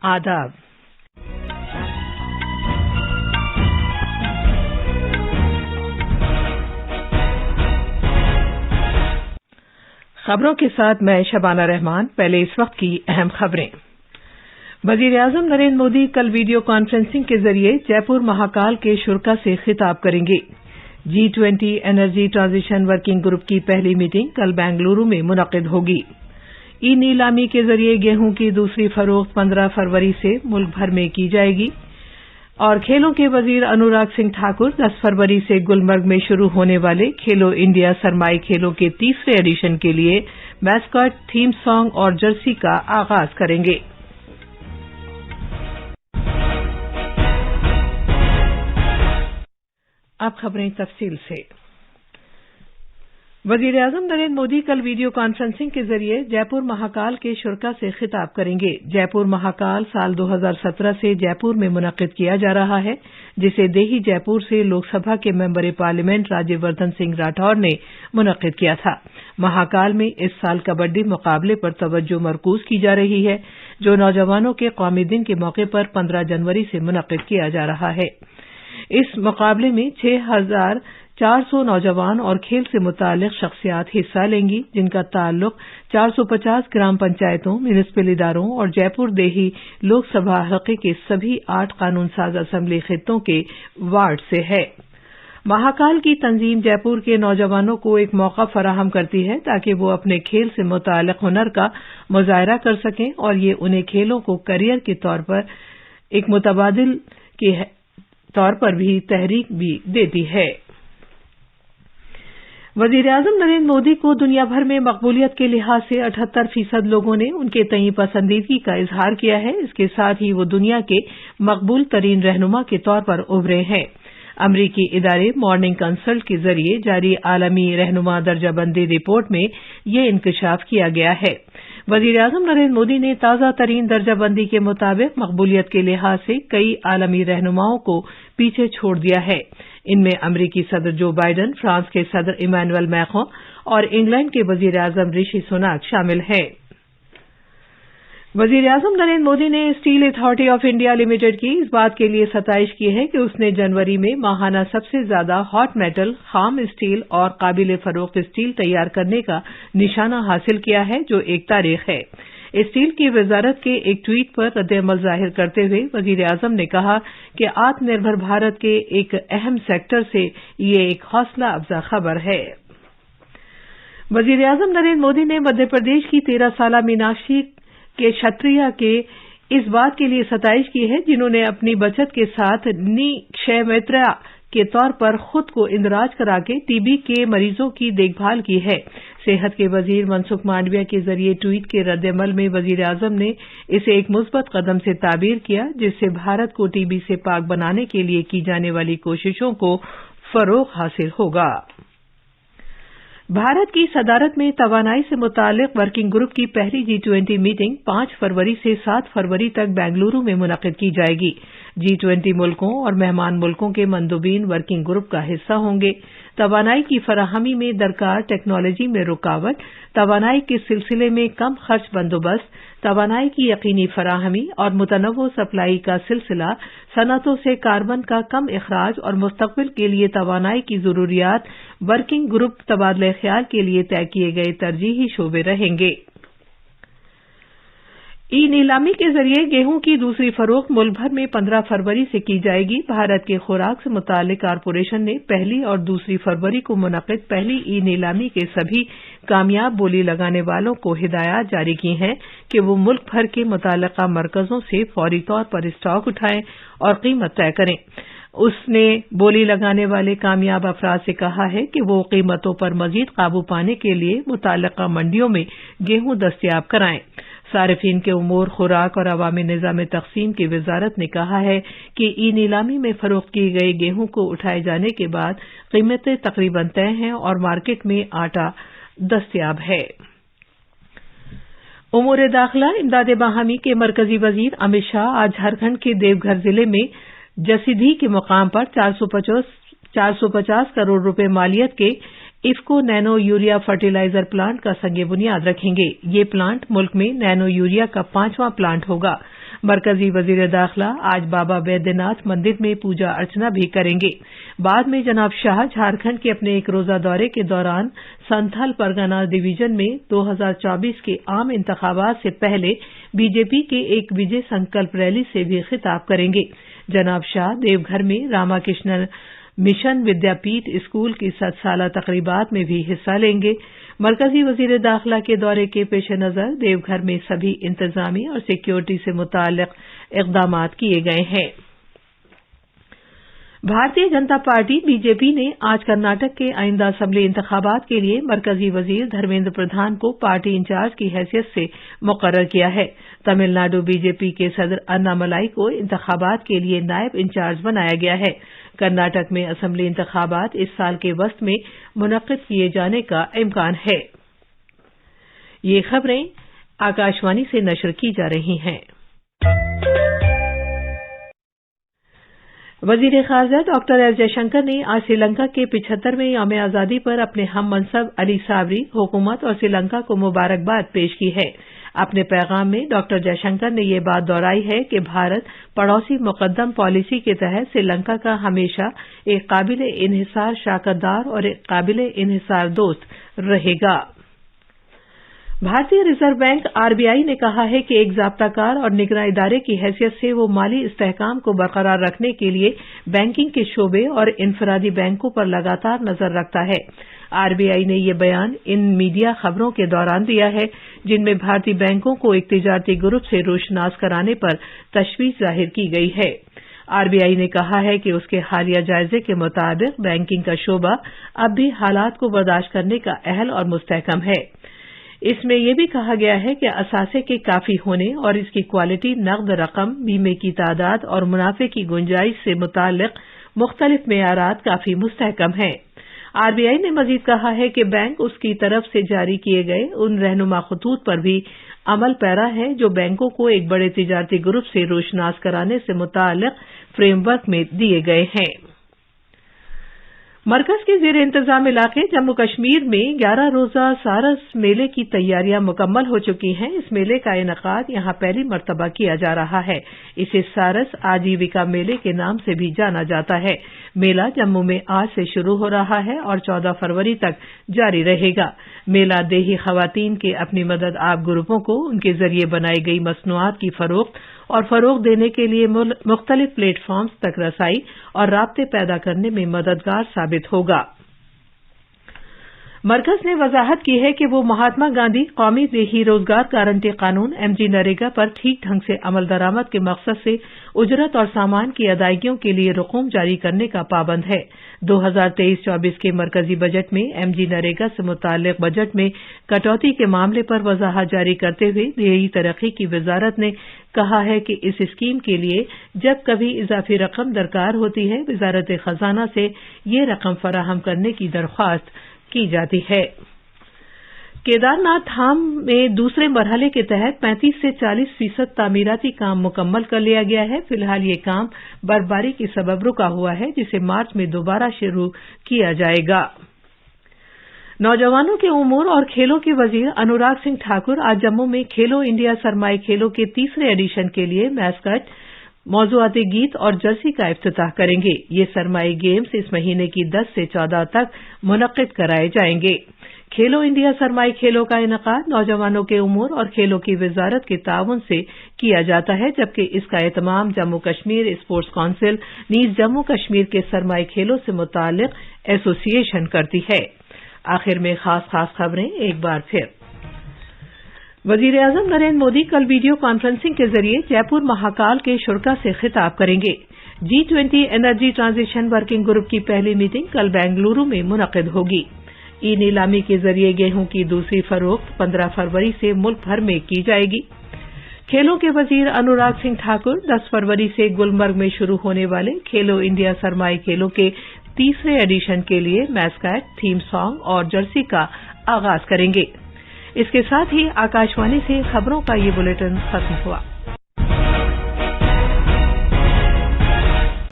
आदाब। खबरों के साथ मैं शबाना रहमान। पहले इस वक्त की अहम खबरें। वजीर-ए-आज़म नरेंद्र मोदी कल वीडियो कॉन्फ्रेंसिंग के जरिए जयपुर महाकाल के शुरा से खिताब करेंगे। G20 energy transition working group की पहली मीटिंग कल बेंगलुरु में मुनक्किद होगी। ई नीलामी के जरिए गेहूं की दूसरी फरोख्त 15 फरवरी से मुल्क भर में की जाएगी। और खेलों के वजीर अनुराग सिंह ठाकुर 10 फरवरी से गुलमर्ग में शुरू होने वाले खेलो इंडिया सरमाई खेलों के तीसरे एडिशन के लिए मैस्कॉट, थीम सॉन्ग और जर्सी का आगाज करेंगे। अब खबरें तफसील से। वजीर-ए-आज़म नरेंद्र मोदी कल वीडियो कॉन्फ्रेंसिंग के जरिए जयपुर महाकाल के शुरा से खिताब करेंगे। जयपुर महाकाल साल 2017 से जयपुर में मुनक्किद किया जा रहा है, जिसे देही जयपुर से लोकसभा के मेंबर पार्लियामेंट राज्यवर्धन सिंह राठौर ने मुनक्किद किया था। महाकाल में इस साल कबड्डी मुकाबले पर तवज्जो मरकूज की जा रही है, जो नौजवानों के कौमी दिन के मौके पर 15 जनवरी से मुनक्किद किया जा रहा है। इस मुकाबले में 6,400 नौजवान और खेल से मुताल्लिक शख्सियात हिस्सा लेंगी, जिनका ताल्लुक 450 ग्राम पंचायतों, म्यूनिसिपल इदारों और जयपुर देही लोकसभा हलके के सभी 8 कानून साज असेंबली खित्तों के वार्ड से है। महाकाल की तंजीम जयपुर के नौजवानों को एक मौका फराहम करती है ताकि वो अपने खेल से मुताल्लिक हुनर का मुजाहरा कर सकें, और ये उन्हें खेलों को करियर के तौर पर एक मुतबादिल के तौर पर भी तहरीक भी देती है। वजीर-ए-आज़म नरेंद्र मोदी को दुनिया भर में मकबूलियत के लिहाज से 78% लोगों ने उनके तईं पसंदीदगी का इजहार किया है। इसके साथ ही वो दुनिया के मकबूल तरीन रहनुमा के तौर पर उभरे हैं। अमरीकी इदारे मॉर्निंग कंसल्ट के जरिए जारी आलमी रहनुमा दर्जाबंदी रिपोर्ट में ये इंकशाफ किया गया है। वजीर-ए-आज़म नरेंद्र मोदी ने ताज़ा तरीन दर्जाबंदी के मुताबिक मकबूलियत के लिहाज से कई आलमी रहनुमाओं को पीछे छोड़ दिया है। इनमें अमरीकी सदर जो बाइडेन, फ्रांस के सदर इमैनुअल मैक्रों और इंग्लैंड के वजीर-ए-आज़म ऋषि सुनाक शामिल हैं। वजीर-ए-आज़म नरेंद्र मोदी ने steel authority of India limited की इस बात के लिए सताइश की है कि उसने जनवरी में माहाना सबसे ज्यादा हॉट मेटल, खाम स्टील और काबिल फरोख्त स्टील तैयार करने का निशाना हासिल किया है, जो एक तारीख है। स्टील की वजारत के एक ट्वीट पर रद्द-ए-अमल जाहिर करते हुए वजीर-ए-आज़म ने कहा कि आत्मनिर्भर भारत के एक अहम सेक्टर से ये एक हौसला अफजा खबर है। वजीर-ए-आज़म नरेंद्र मोदी ने मध्य प्रदेश की 13 साला मीनाक्षी के क्षत्रिया के इस बात के लिए सताइश की है, जिन्होंने अपनी बचत के साथ निक्षयमित्रा के तौर पर खुद को इंदराज करा के टीबी के मरीजों की देखभाल की है। सेहत के वजीर मनसुख मांडविया के जरिए ट्वीट के रद्द-ए-अमल में वजीर-ए-आज़म ने इसे एक मुस्बत कदम से ताबीर किया, जिससे भारत को टीबी से पाक बनाने के लिए की जाने वाली कोशिशों को फरोग हासिल होगा। भारत की सदारत में तवानाई से मुताल्लिक वर्किंग ग्रुप की पहली G20 मीटिंग 5 फरवरी से 7 फरवरी तक बेंगलुरु में मुनक्किद की जाएगी। G20 मुल्कों और मेहमान मुल्कों के मंदुबीन वर्किंग ग्रुप का हिस्सा होंगे। तवानाई की फराहमी में दरकार टेक्नोलॉजी में रुकावट, तवानाई के सिलसिले में कम खर्च बंदोबस्त, तवानाई की यकीनी फराहमी और मुतनव्वो सप्लाई का सिलसिला, सनतों से कार्बन का कम इखराज और मुस्तकबिल के लिए तवानाई की जरूरियात वर्किंग ग्रुप तबादले ख्याल के लिए तय किए गए तरजीही शोबे रहेंगे। ई नीलामी के जरिए गेहूं की दूसरी फरोख्त मुल्क भर में 15 फरवरी से की जाएगी। भारत के खुराक से मुताल्लिक कारपोरेशन ने पहली और दूसरी फरवरी को मुनक्किद पहली ई नीलामी के सभी कामयाब बोली लगाने वालों को हिदायत जारी की हैं कि वो मुल्क भर के मुतल्लिका मरकजों से फौरी तौर पर स्टॉक उठाएं और कीमत तय करें। उसने बोली लगाने वाले कामयाब अफराद से कहा है कि वो कीमतों पर मजीद काबू पाने के लिए मुतल्लिका मंडियों में गेहूं दस्तयाब कराएं। सारिफीन के उमूर, खुराक और अवामी निज़ाम तकसीम की वजारत ने कहा है कि ई नीलामी में फरोख्त की गई गेहूं को उठाए जाने के बाद कीमतें तकरीबन तय हैं और मार्केट में आटा दस्तयाब है। उमूर दाखिला इमदाद बाहमी के मरकजी वजीर अमित शाह आज झारखंड के देवघर जिले में जसीधी के मुकाम पर 450 करोड़ रुपए मालियत के IFFCO nano urea fertiliser plant का संग बुनियाद रखेंगे। ये प्लांट मुल्क में नैनो यूरिया का 5वां प्लांट होगा। मरकजी वजीर दाखिला आज बाबा बैद्यनाथ मंदिर में पूजा अर्चना भी करेंगे। बाद में जनाब शाह झारखंड के अपने एक रोजा दौरे के दौरान संथाल परगना डिवीजन में 2024 के आम इंतखाबात से पहले बीजेपी के एक विजय संकल्प रैली से भी खिताब करेंगे। जनाब शाह देवघर में रामाकृष्ण मिशन विद्यापीठ स्कूल की 7 साला तकरीबात में भी हिस्सा लेंगे। मरकजी वजीर दाखिला के दौरे के पेश नजर देवघर में सभी इंतजामी और सिक्योरिटी से मुताल्लिक इकदाम किए गए हैं। भारतीय जनता पार्टी बीजेपी ने आज कर्नाटक के आइंदा असेंबली इंतखाबात के लिए मरकजी वजीर धर्मेंद्र प्रधान को पार्टी इंचार्ज की हैसियत से मुकर्रर किया है। तमिलनाडु बीजेपी के सदर अन्नामलाई को इंतखाबात के लिए नायब इंचार्ज बनाया गया है। कर्नाटक में असेंबली इंतखाबात इस साल के वस्त में मुनक्किद किए जाने का इम्कान है। ये खबरें आकाशवाणी से नशर की जा रही हैं। वजीर खारजा डॉक्टर एस जयशंकर ने आज श्रीलंका के 75वें यौम आजादी पर अपने हम मनसब अली साबरी, हुकूमत और श्रीलंका को मुबारकबाद पेश की है। अपने पैगाम में डॉक्टर जयशंकर ने यह बात दोहराई है कि भारत पड़ोसी मुकद्दम पॉलिसी के तहत श्रीलंका का हमेशा एक काबिल इन्हिसार शराकतदार और एक काबिल इन्हिसार दोस्त रहेगा। भारतीय रिजर्व बैंक आरबीआई ने कहा है कि एक ज़ाब्ताकार और निगरां इदारे की हैसियत से वो माली इस्तेहकाम को बरकरार रखने के लिए बैंकिंग के शोबे और इनफरादी बैंकों पर लगातार नजर रखता है। आरबीआई ने यह बयान इन मीडिया खबरों के दौरान दिया है जिनमें भारतीय बैंकों को एक तिजारती ग्रुप से रोशनास कराने पर तशवीश जाहिर की गई है। आरबीआई ने कहा है कि उसके हालिया जायजे के मुताबिक बैंकिंग का शोबा अब भी हालात को बर्दाश्त करने का अहल और मुस्तहकम है। इसमें यह भी कहा गया है कि असासे के काफी होने और इसकी क्वालिटी, नकद रकम, बीमे की तादाद और मुनाफे की गुंजाइश से मुताल्लिक मुख्तलिफ मेयारात काफी मुस्तहकम हैं। आरबीआई ने मजीद कहा है कि बैंक उसकी तरफ से जारी किए गए उन रहनुमा खतूत पर भी अमल पैरा है जो बैंकों को एक बड़े तिजारती ग्रुप से रोशनास कराने से मुताल्लिक फ्रेमवर्क में दिए गए हैं। मरकज के जेर इंतजाम इलाके जम्मू कश्मीर में 11 रोजा सारस मेले की तैयारियां मुकम्मल हो चुकी हैं। इस मेले का इनेकाद यहां पहली मर्तबा किया जा रहा है। इसे सारस आजीविका मेले के नाम से भी जाना जाता है। मेला जम्मू में आज से शुरू हो रहा है और 14 फरवरी तक जारी रहेगा। मेला देही खवातीन के अपनी मदद आप ग्रुपों को उनके जरिए बनाई गई मसनूआत की फरोख्त और फरोग देने के लिए मुख्तलिफ प्लेटफॉर्म्स तक रसाई और राब्ते पैदा करने में मददगार साबित होगा। मरकज ने वजाहत की है कि वो महात्मा गांधी कौमी देही रोजगार गारंटी कानून एमजी नरेगा पर ठीक ढंग से अमल दरामद के मकसद से उजरत और सामान की अदायगियों के लिए रकूम जारी करने का पाबंद है। 2023-24 के मरकजी बजट में एमजी नरेगा से मुताल्लिक बजट में कटौती के मामले पर वजाहत जारी करते हुए देही तरक्की की वजारत ने कहा है कि इस स्कीम के लिए जब कभी इजाफी रकम दरकार होती है, वजारत खजाना से ये रकम फराहम करने की दरख्वास्त की जाती है। केदारनाथ धाम में दूसरे मरहले के तहत 35 से 40% तामीराती काम मुकम्मल कर लिया गया है। फिलहाल ये काम बर्फबारी के सबब रुका हुआ है, जिसे मार्च में दोबारा शुरू किया जाएगा। नौजवानों के उमूर और खेलों के वजीर अनुराग सिंह ठाकुर आज जम्मू में खेलो इंडिया सरमाई खेलों के तीसरे एडिशन के लिए मैस्कट, मौजूआती गीत और जर्सी का इफ्तिताह करेंगे। ये सरमाई गेम्स इस महीने की 10 से 14 तक मुनक्किद कराए जाएंगे। खेलो इंडिया सरमाई खेलों का इनेकाद नौजवानों के उमूर और खेलों की वजारत के ताउन से किया जाता है, जबकि इसका एहतमाम जम्मू कश्मीर स्पोर्ट्स काउंसिल नीज जम्मू कश्मीर के सरमाई खेलों से मुताल्लिक एसोसिएशन करती है। आखिर में खास खबरें एक बार फिर। वजीर आजम नरेंद्र मोदी कल वीडियो कॉन्फ्रेंसिंग के जरिए जयपुर महाकाल के शुरा से खिताब करेंगे। G20 energy transition working group की पहली मीटिंग कल बेंगलुरु में मुनक्किद होगी। ई नीलामी के जरिए गेहूं की दूसरी फरोख्त 15 फरवरी से मुल्क भर में की जाएगी। खेलों के वजीर अनुराग सिंह ठाकुर 10 फरवरी से गुलमर्ग में शुरू होने वाले खेलो इंडिया सरमाई खेलों के तीसरे एडिशन के लिए मैस्कट, थीम सॉन्ग और जर्सी का आगाज करेंगे। इसके साथ ही आकाशवाणी से खबरों का ये बुलेटिन खत्म हुआ।